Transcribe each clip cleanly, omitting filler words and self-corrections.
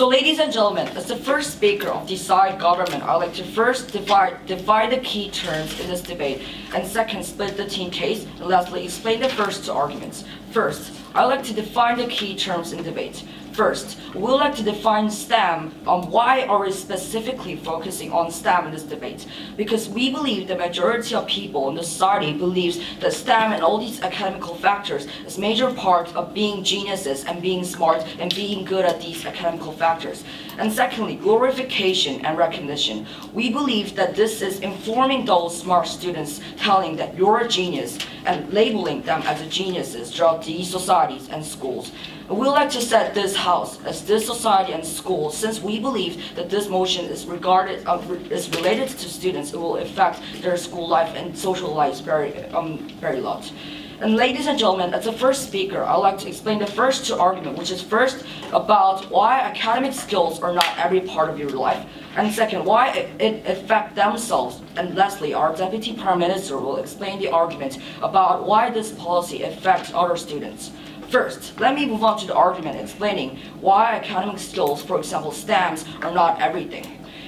So ladies and gentlemen, as the first speaker of Decide Government, I'd like to first divide the key terms in this debate, and second, split the team case, and lastly, explain the first two arguments. First, I'd like to define the key terms in debate. First, we would like to define STEM on why are we specifically focusing on STEM in this debate. Because we believe the majority of people in the society believes that STEM and all these academical factors is major part of being geniuses and being smart and being good at these academical factors. And secondly, glorification and recognition. We believe that this is informing those smart students, telling that you're a genius and labeling them as geniuses throughout these societies and schools. We would like to set this house as this society and school, since we believe that this motion is related to students. It will affect their school life and social lives very lot. And ladies and gentlemen, as the first speaker, I'd like to explain the first two arguments, which is first about why academic skills are not every part of your life, and second, why it affects themselves. And lastly, our Deputy Prime Minister will explain the argument about why this policy affects other students. First, let me move on to the argument explaining why academic skills, for example, STEMs, are not everything.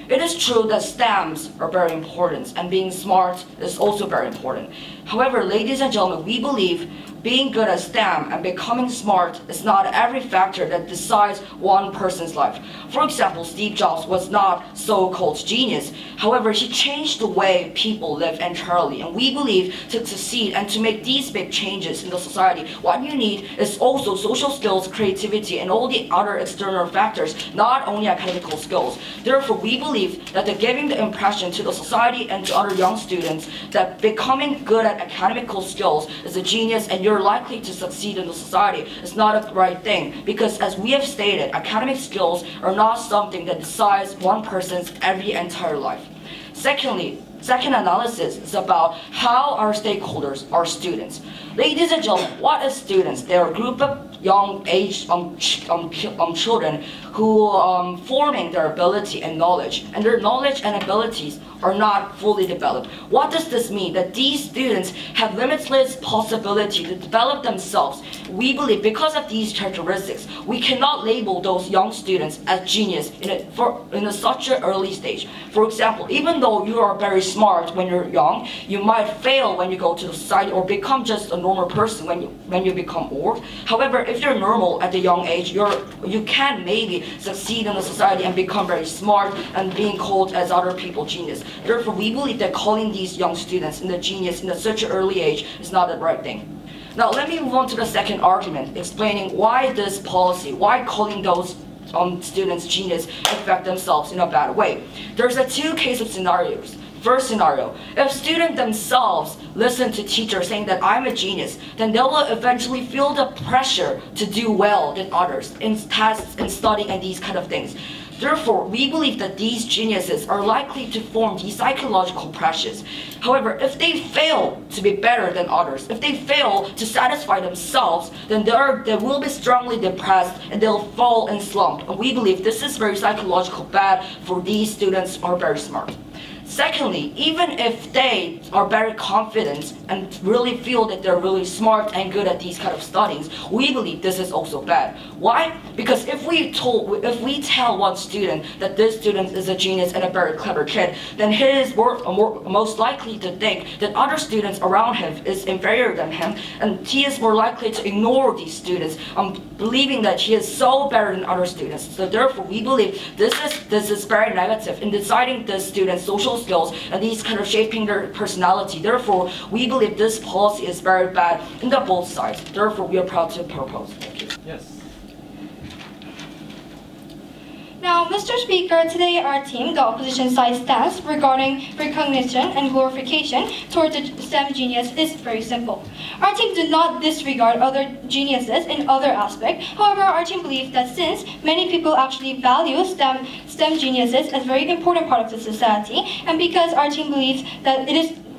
It is true that STEMs are very important, and being smart is also very important. However, ladies and gentlemen, we believe being good at STEM and becoming smart is not every factor that decides one person's life. For example, Steve Jobs was not so-called genius. However, he changed the way people live entirely. And we believe to succeed and to make these big changes in the society, what you need is also social skills, creativity, and all the other external factors, not only academical skills. Therefore, we believe that giving the impression to the society and to other young students that becoming good at academical skills is a genius and you're likely to succeed in the society is not a right thing, because as we have stated, academic skills are not something that decides one person's every entire life. Second analysis is about how our stakeholders are students. Ladies and gentlemen, what is students? They are a group of young age children who forming their ability and knowledge, and their knowledge and abilities are not fully developed. What does this mean? That these students have limitless possibility to develop themselves. We believe because of these characteristics, we cannot label those young students as genius in such an early stage. For example, even though you are very smart when you're young, you might fail when you go to the society or become just a normal person when you become old. However, if you're normal at a young age, you can maybe succeed in the society and become very smart and being called as other people genius. Therefore, we believe that calling these young students in the genius in such an early age is not the right thing. Now, let me move on to the second argument, explaining why this policy, why calling those students genius affect themselves in a bad way. There's two case of scenarios. First scenario, if students themselves listen to teachers saying that I'm a genius, then they will eventually feel the pressure to do well than others in tests and studying and these kind of things. Therefore, we believe that these geniuses are likely to form these psychological pressures. However, if they fail to be better than others, if they fail to satisfy themselves, then they will be strongly depressed and they'll fall in slump. And we believe this is very psychological bad for these students who are very smart. Secondly, even if they are very confident and really feel that they're really smart and good at these kind of studies, we believe this is also bad. Why? Because if we tell one student that this student is a genius and a very clever kid, then he is most likely to think that other students around him is inferior than him, and he is more likely to ignore these students, believing that he is so better than other students. So therefore, we believe this is very negative in deciding the students' social skills and these kind of shaping their personality. Therefore, we believe this policy is very bad in both sides. Therefore, we are proud to propose. Thank you. Yes. Now, Mr. Speaker, today our team, the opposition side stance regarding recognition and glorification towards the STEM genius is very simple. Our team did not disregard other geniuses in other aspects. However, our team believes that since many people actually value STEM geniuses as a very important part of the society, and because our team believes that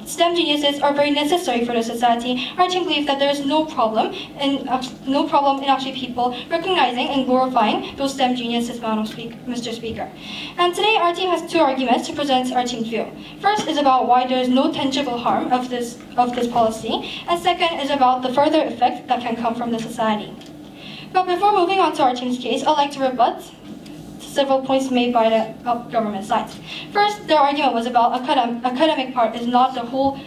STEM geniuses are very necessary for the society, our team believes that there is no problem in actually people recognizing and glorifying those STEM geniuses, Mr. Speaker. And today our team has two arguments to present our team's view. First is about why there is no tangible harm of this policy, and second is about the further effect that can come from the society. But before moving on to our team's case, I'd like to rebut several points made by the government side. First, their argument was about academic part is not the whole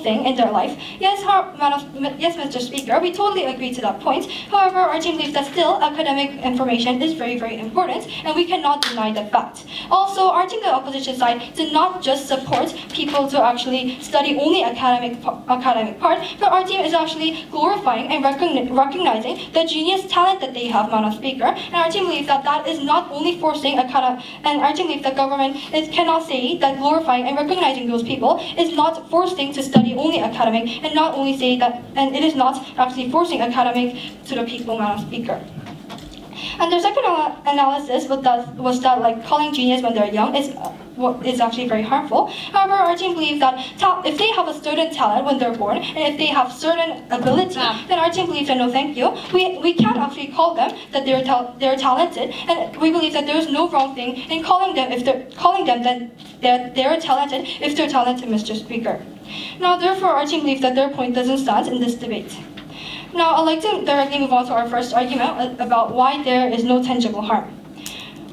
thing in their life. Yes, Mr. Speaker, we totally agree to that point. However, our team believes that still academic information is very, very important, and we cannot deny that fact. Also, our team, the opposition side, did not just support people to actually study only academic part, but our team is actually glorifying and recognizing the genius talent that they have, Madam Speaker. And our team believes that that is not only forcing and our team believes that government cannot say that glorifying and recognizing those people is not forcing to study only academic, and not only say that, and it is not actually forcing academic to the people, Madam Speaker. And their second analysis was that like calling genius when they're young is actually very harmful. However, our team believes that if they have a certain talent when they're born, and if they have certain ability, then our team believes that no, thank you. We can actually call them that they're talented, and we believe that there is no wrong thing in calling them that they're talented if they're talented, Mr. Speaker. Now, therefore, our team believes that their point doesn't stand in this debate. Now, I'd like to directly move on to our first argument about why there is no tangible harm.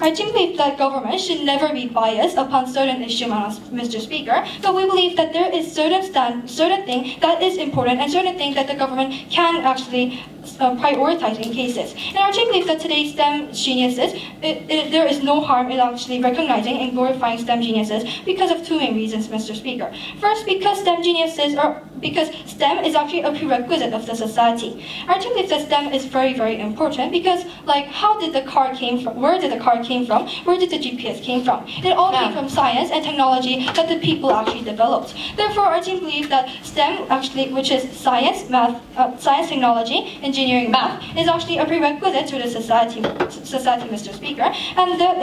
I think that government should never be biased upon certain issue, Mr. Speaker, but we believe that there is certain thing that is important and certain thing that the government can actually prioritize in cases. And I believe that today's STEM geniuses, there is no harm in actually recognizing and glorifying STEM geniuses because of two main reasons, Mr. Speaker. First, because STEM is actually a prerequisite of the society. I believe that STEM is very, very important because, like, how did the car came from? Where did the car came from? Where did the GPS came from? It all came from science and technology that the people actually developed. Therefore, our team believes that STEM actually, which is science, math, science, technology, engineering, math, is actually a prerequisite to the society, Mr. Speaker, and that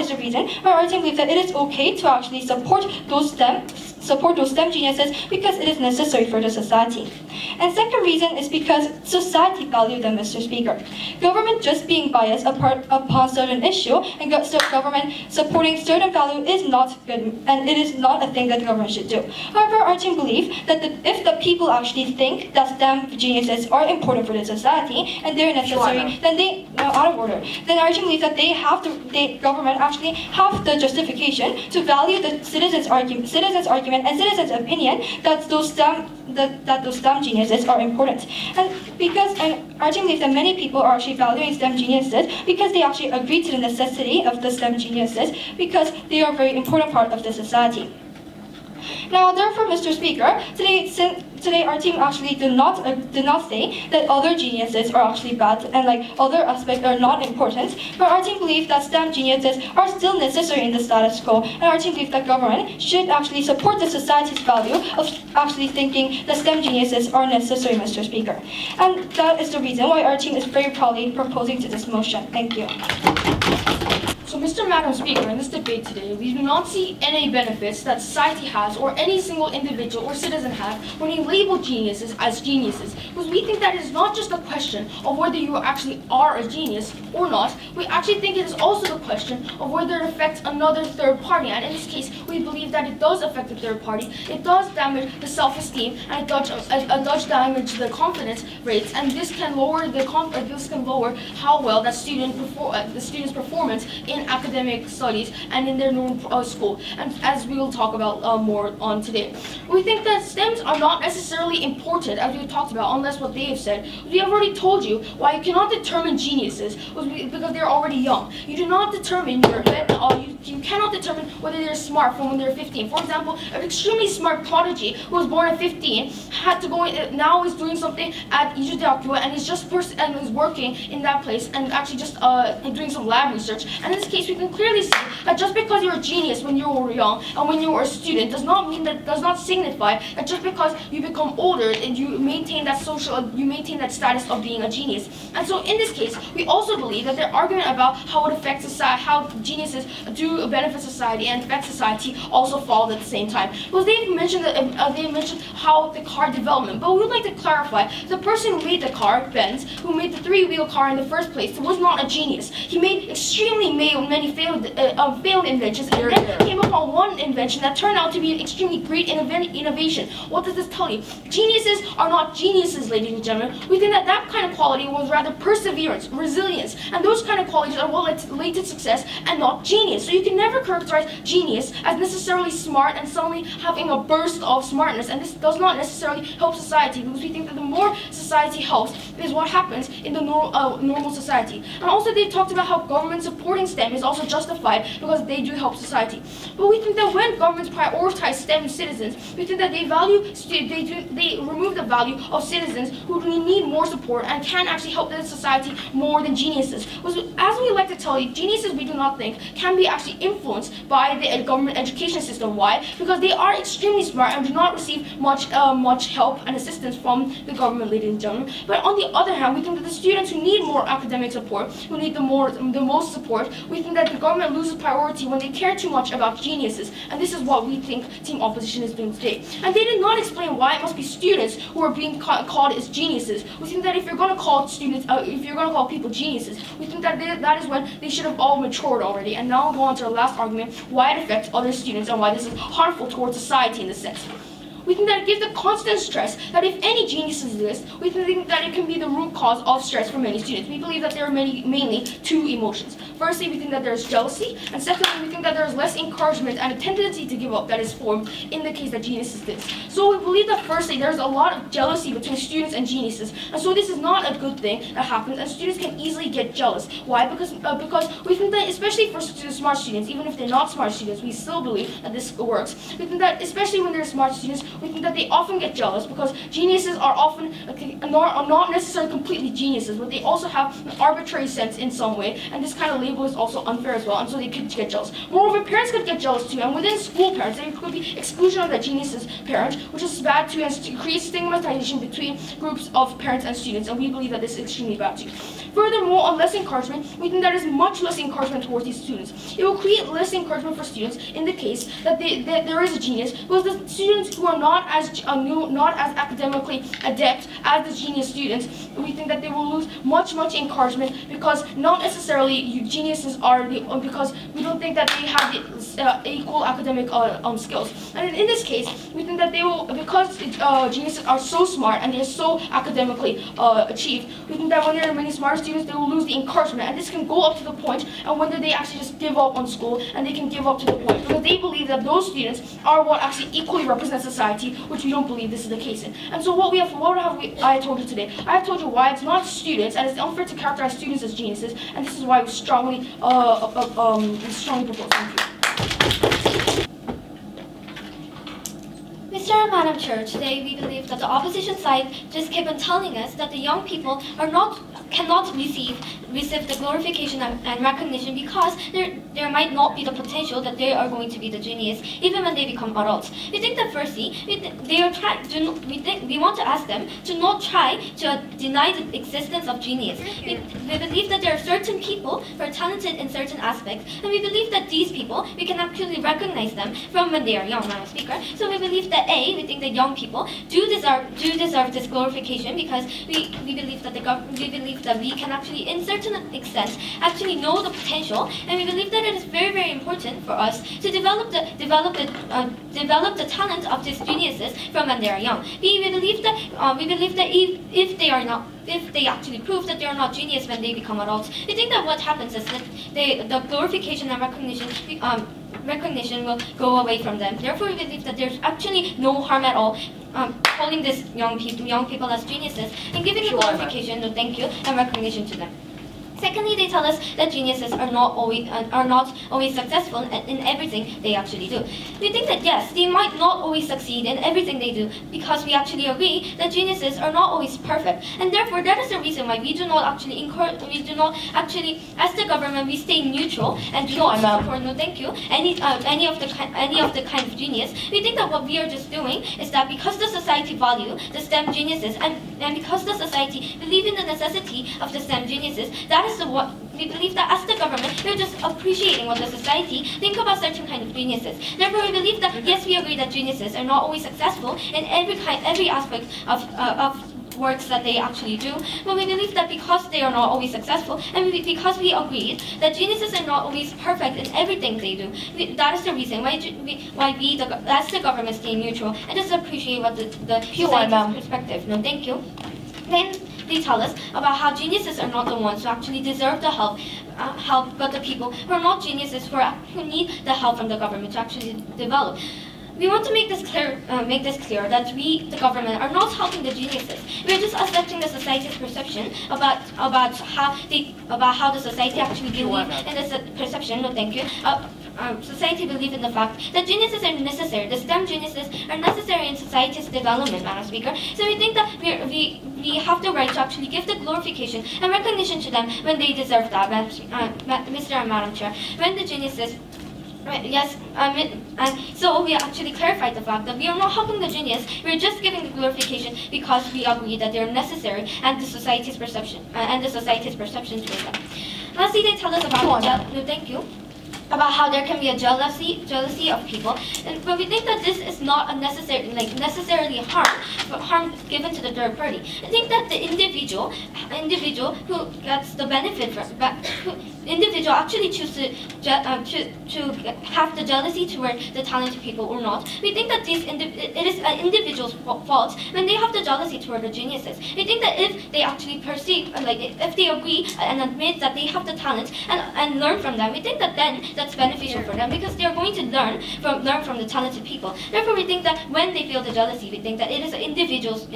is the reason why our team believes that it is okay to actually support those STEM geniuses because it is necessary for the society. And second reason is because society values them, Mr. Speaker. Government just being biased upon certain issue and government supporting certain value is not good, and it is not a thing that the government should do. However, our team believes that if the people actually think that STEM geniuses are important for the society and they're necessary, then they out of order. Then our team believes that government actually have the justification to value the citizens' argument and citizens' opinion that those STEM geniuses are important. And our team believes that many people are actually valuing STEM geniuses because they actually agree to the necessity of the STEM geniuses because they are a very important part of the society. Now, therefore, Mr. Speaker, today our team actually did not say that other geniuses are actually bad and like other aspects are not important, but our team believes that STEM geniuses are still necessary in the status quo, and our team believes that government should actually support the society's value of actually thinking that STEM geniuses are necessary, Mr. Speaker. And that is the reason why our team is very proudly proposing to this motion. Thank you. So, Madam Speaker, in this debate today, we do not see any benefits that society has or any single individual or citizen has when they label geniuses as geniuses. Because we think that it is not just a question of whether you actually are a genius or not. We actually think it is also the question of whether it affects another third party. And in this case, we believe that it does affect the third party. It does damage the self-esteem and it does damage the confidence rates. And this can lower how well that the student's performance in academic studies and in their normal school, and as we will talk about more on today. We think that STEMs are not necessarily important, as we talked about, unless what they have said. We have already told you why you cannot determine geniuses because they're already young. You do not determine you cannot determine whether they're smart from when they're 15. For example, an extremely smart prodigy who was born at 15 had to go now is doing something at Ijudakua and is working in that place and actually just doing some lab research. And in this case, we can clearly see that just because you're a genius when you were young and when you were a student does not signify that just because you become older and you maintain that status of being a genius. And so in this case, we also believe that their argument about how it affects society, how geniuses do benefit society and affect society also falls at the same time. Because they mentioned how the car development, but we would like to clarify the person who made the car, Benz, who made the three-wheel car in the first place, was not a genius. He made extremely many failed inventions, and then came upon one invention that turned out to be an extremely great innovation. What does this tell you? Geniuses are not geniuses, ladies and gentlemen. We think that kind of quality was rather perseverance, resilience, And those kind of qualities are what lead to success and not genius. So you can never characterize genius as necessarily smart and suddenly having a burst of smartness. And this does not necessarily help society, because we think that the more society helps is what happens in the normal society. And also they talked about how government supporting STEM is also justified because they do help society. But we think that when governments prioritize STEM citizens, we think that they remove the value of citizens who need more support and can actually help the society more than geniuses. As we like to tell you, geniuses we do not think can be actually influenced by the government education system. Why? Because they are extremely smart and do not receive much help and assistance from the government, ladies and gentlemen. But on the other hand, we think that the students who need more academic support, who need the most support, we think that the government loses priority when they care too much about geniuses. And this is what we think Team Opposition is doing today. And they did not explain why it must be students who are being called as geniuses. We think that if you're going to call students, if you're going to call people geniuses, we think that that is when they should have all matured already. And now we'll go on to our last argument, why it affects other students and why this is harmful towards society in this sense. We think that it gives the constant stress that if any geniuses exist, we think that it can be the root cause of stress for many students. We believe that there are mainly two emotions. Firstly, we think that there's jealousy, and secondly, we think that there's less encouragement and a tendency to give up that is formed in the case that geniuses exist. So we believe that firstly, there's a lot of jealousy between students and geniuses, and so this is not a good thing that happens, and students can easily get jealous. Why? Because we think that especially for smart students, even if they're not smart students, we still believe that this works. We think that especially when they're smart students, we think that they often get jealous because geniuses are often not necessarily completely geniuses, but they also have an arbitrary sense in some way, and this kind of label is also unfair as well, and so they could get jealous. Moreover, parents could get jealous too, and within school parents, there could be exclusion of the genius's parent, which is bad too, and creates stigmatization between groups of parents and students, and we believe that this is extremely bad too. Furthermore, on less encouragement, we think there is much less encouragement towards these students. It will create less encouragement for students in the case that there is a genius, because the students who are not as academically adept as the genius students, we think that they will lose much encouragement, because not necessarily geniuses are because we don't think that they have the equal academic skills. And in this case, we think that they will, because geniuses are so smart and they're so academically achieved, we think that when there are many smart students, they will lose the encouragement, and this can go up to the point and whether they actually just give up on school, and they can give up to the point because they believe that those students are what actually equally represent society, which we don't believe this is the case in. And so I told you today? I have told you why it's not students, and it's unfair to characterize students as geniuses, and this is why we strongly propose. Thank you. Mr. and Madam Chair, today we believe that the opposition side just keep on telling us that the young people cannot receive the glorification and recognition because there might not be the potential that they are going to be the genius even when they become adults. We think that firstly, we want to ask them to not try to deny the existence of genius. We believe that there are certain people who are talented in certain aspects, and we believe that these people, we can actually recognize them from when they are young, Madam Speaker. So we believe that we think that young people do deserve this glorification because we believe that we can actually, in certain extent, actually know the potential, and we believe that it is very important for us to develop the talent of these geniuses from when they are young. We believe that if they actually prove that they are not genius when they become adults, we think that what happens is that the glorification and recognition will go away from them. Therefore, we believe that there's actually no harm at all calling these young people as geniuses and giving the glorification, no thank you, and recognition to them. Secondly, they tell us that geniuses are not always successful in everything they actually do. We think that yes, they might not always succeed in everything they do because we actually agree that geniuses are not always perfect, and therefore that is the reason why we do not actually, as the government, we stay neutral and do not support, no thank you, any of the kind of genius. We think that what we are just doing is that because the society value the STEM geniuses and because the society believe in the necessity of the STEM geniuses, that is what we believe that as the government, we're just appreciating what the society think about certain kind of geniuses. Therefore, we believe that yes, we agree that geniuses are not always successful in every aspect of works that they actually do, but we believe that because they are not always successful, and because we agreed that geniuses are not always perfect in everything they do, that is the reason why we as the government, stay neutral and just appreciate what the society's perspective. No, thank you. Then they tell us about how geniuses are not the ones who actually deserve the help, but the people who are not geniuses who need the help from the government to actually develop. We want to make this clear that we, the government, are not helping the geniuses. We are just accepting the society's perception about how the society actually believes in this perception. No, thank you. Society believe in the fact that geniuses are necessary. The STEM geniuses are necessary in society's development, Madam Speaker. So we think that we have the right to actually give the glorification and recognition to them when they deserve that, Mr. and Madam Chair. When the geniuses yes, and so we actually clarified the fact that we are not helping the genius. We are just giving the glorification because we agree that they are necessary and the society's perception towards them. Lastly, they tell us about how there can be a jealousy of people, but we think that this is not a necessarily harm given to the third party. I think that the individual who gets the benefit from individual actually choose to have the jealousy toward the talented people or not. We think that it is an individual's fault when they have the jealousy toward the geniuses. We think that if they actually perceive, if they agree and admit that they have the talent and learn from them, we think that then that's beneficial for them because they are going to learn from the talented people. Therefore, we think that when they feel the jealousy, we think that it is an individual's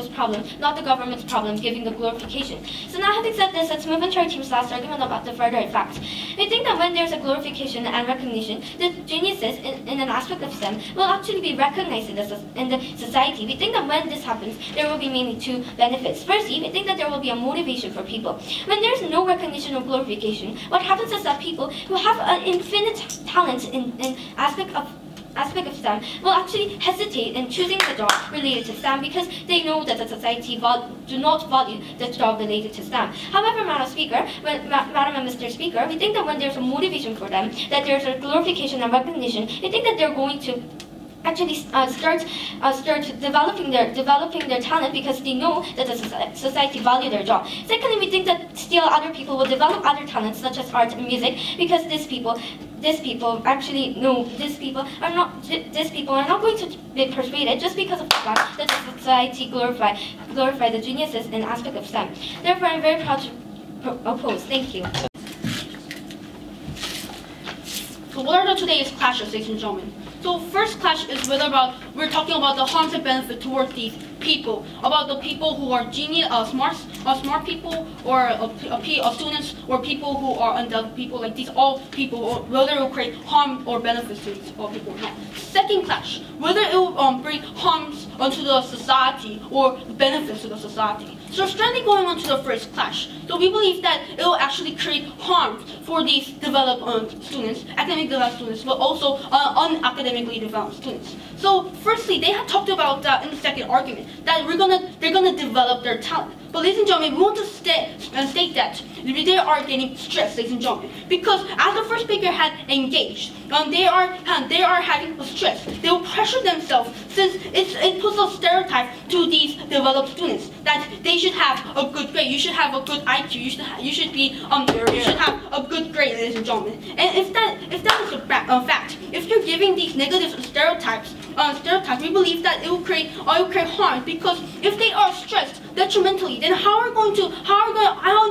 problem, not the government's problem, giving the glorification. So now, having said this, let's move into our team's last argument about the further effects. We think that when there's a glorification and recognition, the geniuses in an aspect of STEM will actually be recognized in the society. We think that when this happens, there will be mainly two benefits. Firstly, we think that there will be a motivation for people. When there's no recognition or glorification, what happens is that people who have an infinite talent in aspect of STEM will actually hesitate in choosing the job related to STEM because they know that the society do not value the job related to STEM. However, Madam and Mr. Speaker, we think that when there's a motivation for them, that there's a glorification and recognition, we think that they're going to actually start developing their talent because they know that the society value their job. Secondly, we think that still other people will develop other talents such as art and music because these people actually know these people are not going to be persuaded just because of the fact that the society glorify the geniuses in aspect of STEM. Therefore, I'm very proud to oppose. Thank you. So what are today's clashes, ladies and gentlemen? So first clash is we're talking about the harms and benefit towards these people, about the people who are genius, smart people, or students, or people who are undeveloped people, like these all people, whether it will create harm or benefits to these all people or not. Second clash, whether it will bring harms to the society or benefits to the society. So strictly going on to the first clash. So we believe that it will actually create harm for these developed students, academically developed students, but also unacademically developed students. So firstly, they had talked about in the second argument that they're gonna develop their talent. But ladies and gentlemen, we want to state that they are getting stressed, ladies and gentlemen, because as the first speaker had engaged, they are having a stress. They will pressure themselves since it puts a stereotype to these developed students that they should have a good grade. You should have a good IQ. You should have a good grade, ladies and gentlemen. And if that is a fact, if you're giving these negative stereotypes, we believe that it will create harm because if they are stressed detrimentally, then how in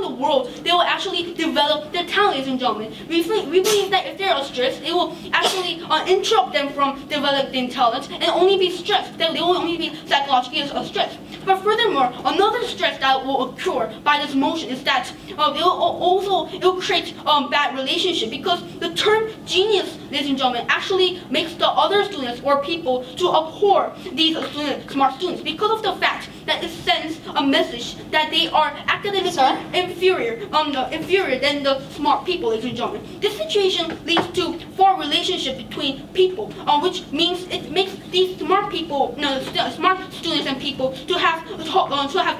the world they will actually develop their talent, ladies and gentlemen? We believe that if they are stressed, it will actually interrupt them from developing talent and only be stressed. They will only be psychologically stressed. But furthermore, another stress that will occur by this motion is that it will create bad relationship because the term genius, ladies and gentlemen, actually makes the other students or people to abhor these smart students because of the fact that it sends a message that they are academically inferior than the smart people, ladies and gentlemen. This situation leads to poor relationship between people, which means it makes these smart students and people to have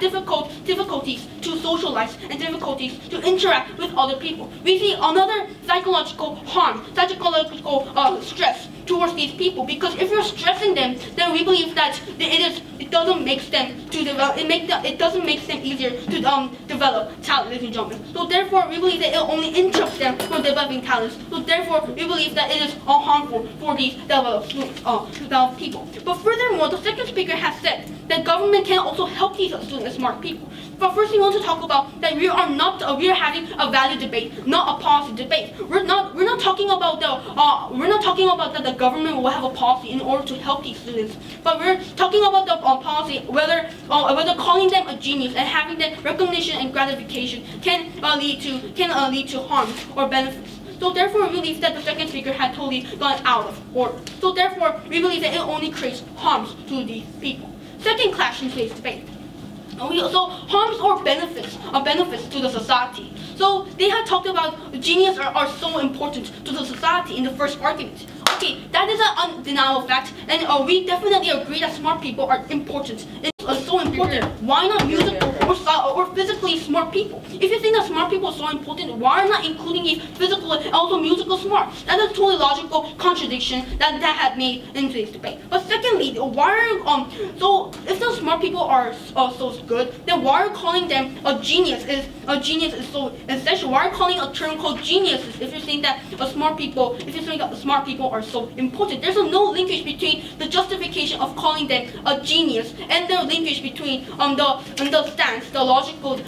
difficulties to socialize and difficulties to interact with other people. We see another psychological harm, psychological stress towards these people, because if you're stressing them, then we believe that it doesn't make them to develop. It doesn't make them easier to develop talent, ladies and gentlemen. So therefore, we believe that it only interrupts them from developing talents. So therefore, we believe that it is harmful for these developed people. But furthermore, the second speaker has said that government can also help these students and smart people. But first, we want to talk about that we are having a value debate, not a policy debate. We're not talking about that the government will have a policy in order to help these students, but we're talking about the policy whether calling them a genius and having them recognition and gratification can lead to harm or benefits. So therefore, we believe that the second speaker had totally gone out of order. So therefore, we believe that it only creates harms to these people. Second clash in today's debate. So harms or benefits to the society. So they have talked about genius are so important to the society in the first argument. Okay, that is an undeniable fact, and we definitely agree that smart people are important. It's so important. Why not musical or physically smart people? If you think that smart people are so important, why not including a physical and also musical smart? That is a totally logical contradiction that had made in today's debate. But secondly, so if the smart people are so good, then why are calling them a genius is so essential? Why are calling a term called geniuses if you think that smart people are so important? There's no linkage between the justification of calling them a genius and the linkage between the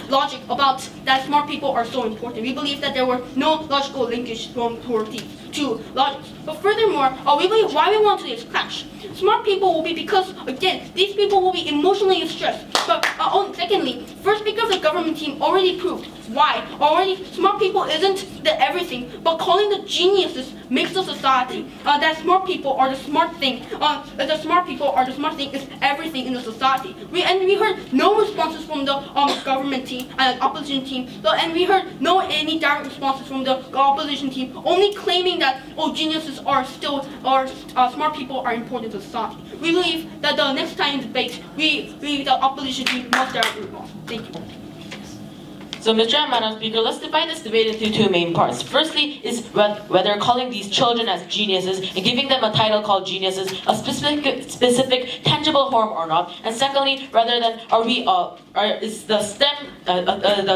logic about that smart people are so important. We believe that there were no logical linkage toward these two logics. But furthermore, we believe why we want today's clash. Smart people will be because, again, these people will be emotionally stressed. But secondly, first speaker of the government team already proved why. Smart people isn't the everything, but calling the geniuses makes the society that smart people are the smart thing. The smart people are the smart thing is everything in the society. We heard no responses from the government team and opposition team. And we heard any direct responses from the opposition team, only claiming that geniuses are smart people are important to society. We believe that the next time in debate, the opposition team must directly respond. Thank you. So, Mr. and Madam Speaker, let's divide this debate into two main parts. Firstly is whether calling these children as geniuses and giving them a title called geniuses a specific tangible harm or not. And secondly, rather than is the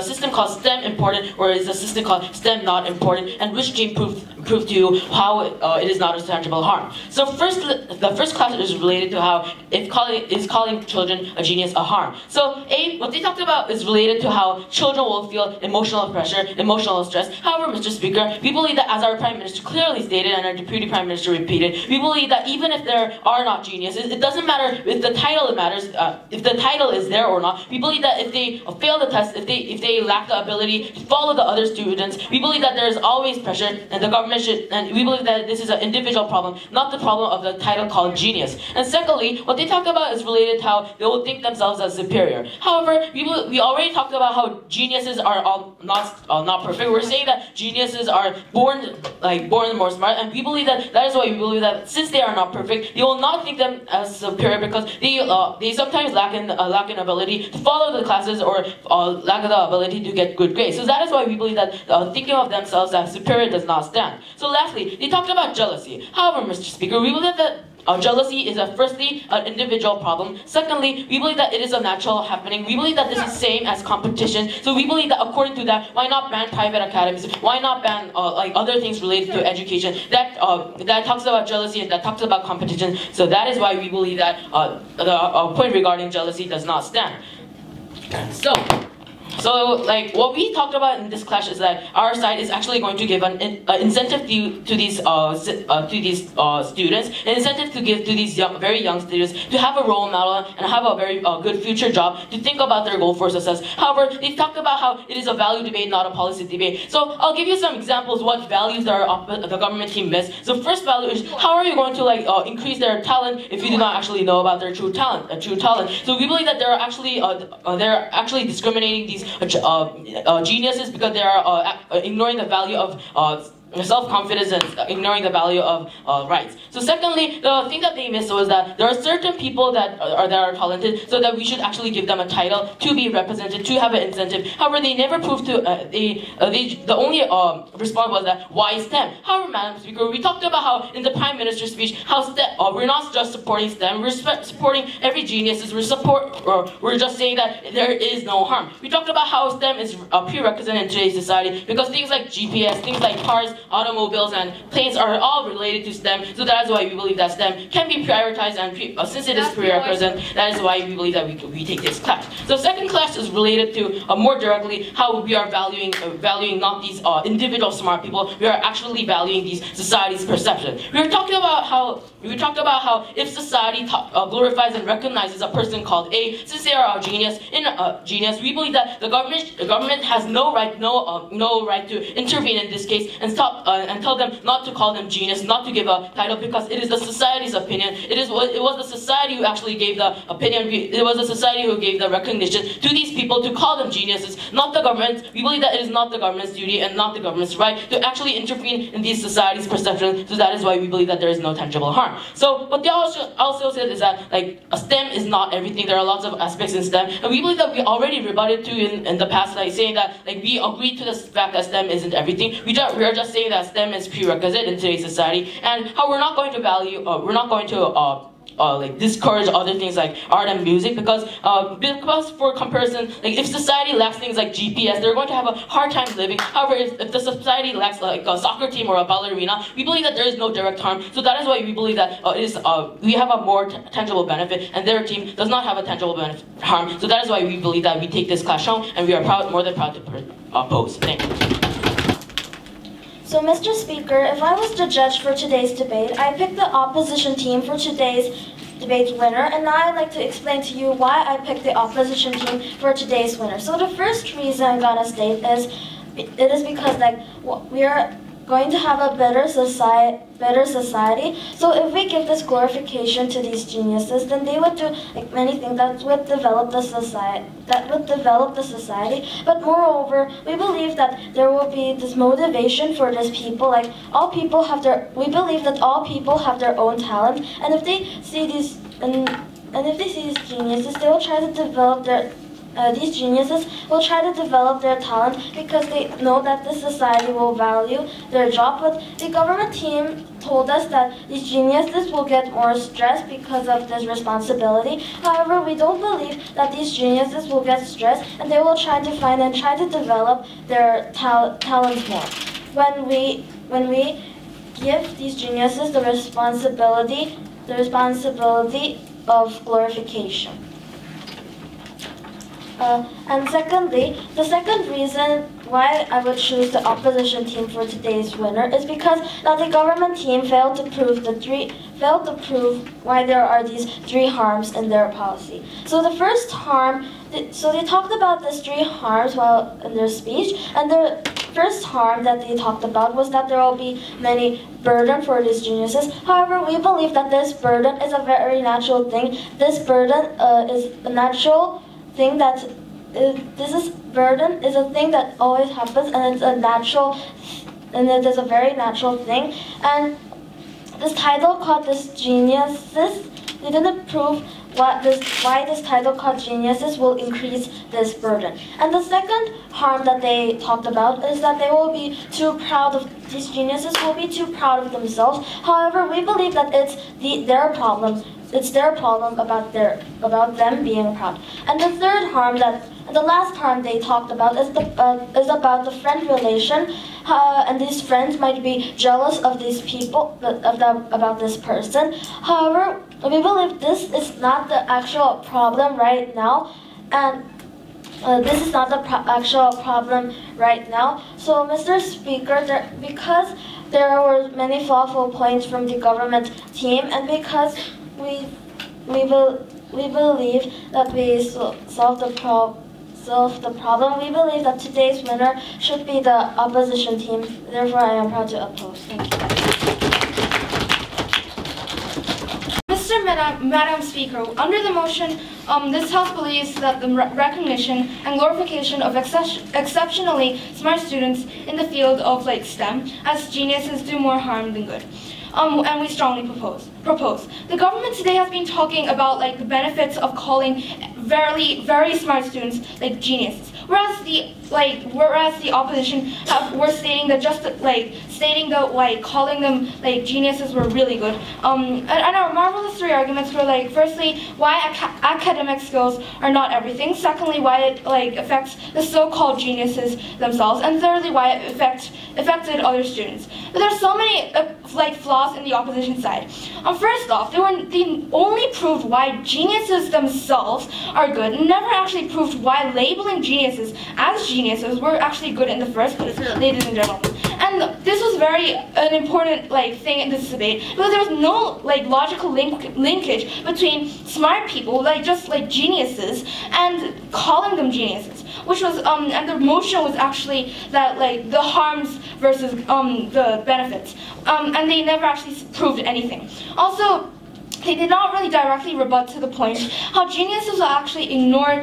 system called STEM important or is the system called STEM not important, and which gene proved to you how it is not a tangible harm. So the first class is related to how calling children a genius a harm. So what they talked about is related to how children will feel emotional pressure, emotional stress. However, Mr. Speaker, we believe that as our Prime Minister clearly stated and our Deputy Prime Minister repeated, we believe that even if there are not geniuses, it doesn't matter if the title matters, if the title is there or not. We believe that if they fail the test, if they lack the ability to follow the other students, we believe that there is always pressure, and the government and we believe that this is an individual problem, not the problem of the title called genius. And secondly, what they talk about is related to how they will think themselves as superior. However, we already talked about how geniuses are all not perfect. We're saying that geniuses are born more smart, and we believe that is why we believe that since they are not perfect, they will not think them as superior because they sometimes lack in ability to follow the classes or lack the ability to get good grades. So that is why we believe that thinking of themselves as superior does not stand. So lastly, they talked about jealousy. However, Mr. Speaker, we believe that jealousy is firstly an individual problem. Secondly, we believe that it is a natural happening. We believe that this is same as competition. So we believe that according to that, why not ban private academies? Why not ban other things related to education? That talks about jealousy and that talks about competition. So that is why we believe that the point regarding jealousy does not stand. So what we talked about in this clash is that our side is actually going to give an incentive to these students, an incentive to give to these very young students to have a role model and have a very good future job to think about their goal for success. However, they talked about how it is a value debate, not a policy debate. So I'll give you some examples what values the government team missed. So first value is how are you going to increase their talent if you do not actually know about their true talent. So we believe that they're actually discriminating these geniuses because they are ignoring the value of self-confidence and ignoring the value of rights. So secondly, the thing that they missed was that there are certain people that are talented, so that we should actually give them a title to be represented, to have an incentive. However, they never proved to, the only response was that, why STEM? However, Madam Speaker, we talked about how in the Prime Minister's speech, how we're not just supporting STEM, we're supporting every genius, we're just saying that there is no harm. We talked about how STEM is a prerequisite in today's society, because things like GPS, things like cars, automobiles, and planes are all related to STEM, so that is why we believe that STEM can be prioritized, and since it is prerequisite, that is why we believe that we take this class. So second class is related to more directly how we are valuing not these individual smart people, we are actually valuing these society's perception. We talked about how if society glorifies and recognizes a person called A, since they are a genius, we believe that the government has no right to intervene in this case and tell them not to call them genius, not to give a title, because it is the society's opinion. It was the society who actually gave the opinion. It was the society who gave the recognition to these people to call them geniuses, not the government. We believe that it is not the government's duty and not the government's right to actually intervene in these society's perception. So that is why we believe that there is no tangible harm. So what they also said is that STEM is not everything. There are lots of aspects in STEM, and we believe that we already rebutted to in the past, saying that we agree to the fact that STEM isn't everything. We are just saying that STEM is prerequisite in today's society, and how we're not going to discourage other things like art and music, because for comparison, if society lacks things like GPS, they're going to have a hard time living. However, if the society lacks a soccer team or a ballerina, we believe that there is no direct harm. So that is why we believe that we have a more tangible benefit, and their team does not have a tangible harm. So that is why we believe that we take this class home, and we are more than proud to oppose. Thank you. So, Mr. Speaker, if I was the judge for today's debate, I picked the opposition team for today's debate winner, and now I'd like to explain to you why I picked the opposition team for today's winner. So the first reason I'm gonna state is, it is because we are going to have a better society. So if we give this glorification to these geniuses, then they would do many things that would develop the society. But moreover, we believe that there will be this motivation for these people. We believe that all people have their own talent, and if they see these geniuses, they will try to develop their. These geniuses will try to develop their talent because they know that the society will value their job. But the government team told us that these geniuses will get more stressed because of this responsibility. However, we don't believe that these geniuses will get stressed, and they will try to find and try to develop their talents more. When we give these geniuses the responsibility of glorification. And secondly, the second reason why I would choose the opposition team for today's winner is because now the government team failed to prove why there are these three harms in their policy. So the first harm, so they talked about these three harms while in their speech, and the first harm that they talked about was that there will be many burden for these geniuses. However, we believe that this burden is a very natural thing. This burden is a natural thing burden is a thing that always happens, and it is a very natural thing. And this title called this geniuses, they didn't prove why this title called geniuses will increase this burden. And the second harm that they talked about is that these geniuses will be too proud of themselves. However, we believe that it's their problem. It's their problem about them being proud. And the third harm the last harm they talked about is about the friend relation, and these friends might be jealous of these people, about this person. However, we believe this is not the actual problem right now, and this is not the actual problem right now. So, Mr. Speaker, because there were many thoughtful points from the government team, and because we believe that we solved the problem, we believe that today's winner should be the opposition team. Therefore, I am proud to oppose. Thank you. Mr. Madam Speaker, under the motion, this House believes that the recognition and glorification of exceptionally smart students in the field of STEM as geniuses do more harm than good. And we strongly propose. The government today has been talking about the benefits of calling very smart students geniuses, whereas the opposition were stating that calling them geniuses were really good. And our marvelous three arguments were firstly, why academic skills are not everything. Secondly, why it affects the so-called geniuses themselves, and thirdly, why it affected other students. But there's so many flaws in the opposition side. First off, they only proved why geniuses themselves are good, and never actually proved why labeling geniuses as geniuses were actually good in the first place, ladies and gentlemen. And this was an important thing in this debate, because there was no logical linkage between smart people, just geniuses, and calling them geniuses, which was and the motion was actually that the harms versus the benefits, and they never actually proved anything. Also, they did not really directly rebut to the point how geniuses will actually ignore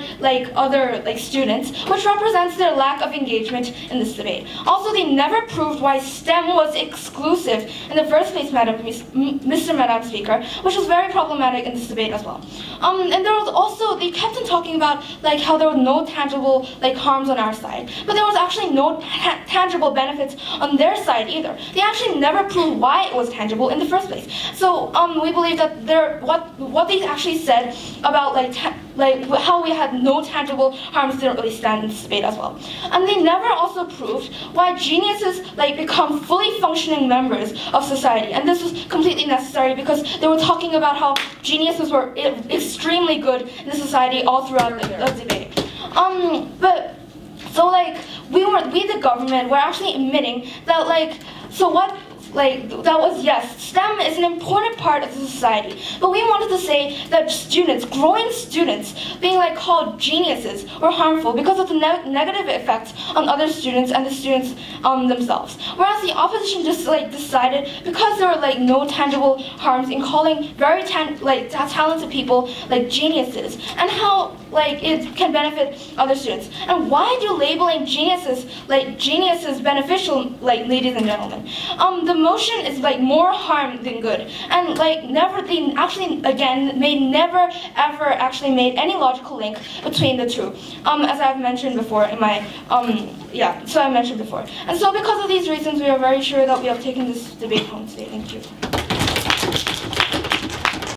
other students, which represents their lack of engagement in this debate. Also, they never proved why STEM was exclusive in the first place, Mr. Madam Speaker, which was very problematic in this debate as well. And there was also, they kept on talking about how there were no tangible harms on our side, but there was actually no tangible benefits on their side either. They actually never proved why it was tangible in the first place. So we believe that what they actually said about how we had no tangible harms didn't really stand in this debate as well. And they never also proved why geniuses become fully functioning members of society, and this was completely necessary because they were talking about how geniuses were extremely good in the society all throughout the debate. But so we the government were actually admitting that that was, yes, STEM is an important part of the society, but we wanted to say that growing students, being called geniuses were harmful because of the negative effects on other students and the students themselves. Whereas the opposition just decided, because there were no tangible harms in calling very talented people geniuses, and how it can benefit other students. And why do labeling geniuses beneficial, ladies and gentlemen? The motion is more harm than good, and they actually never ever actually made any logical link between the two, as I've mentioned before in my And so because of these reasons, we are very sure that we have taken this debate home today. Thank you.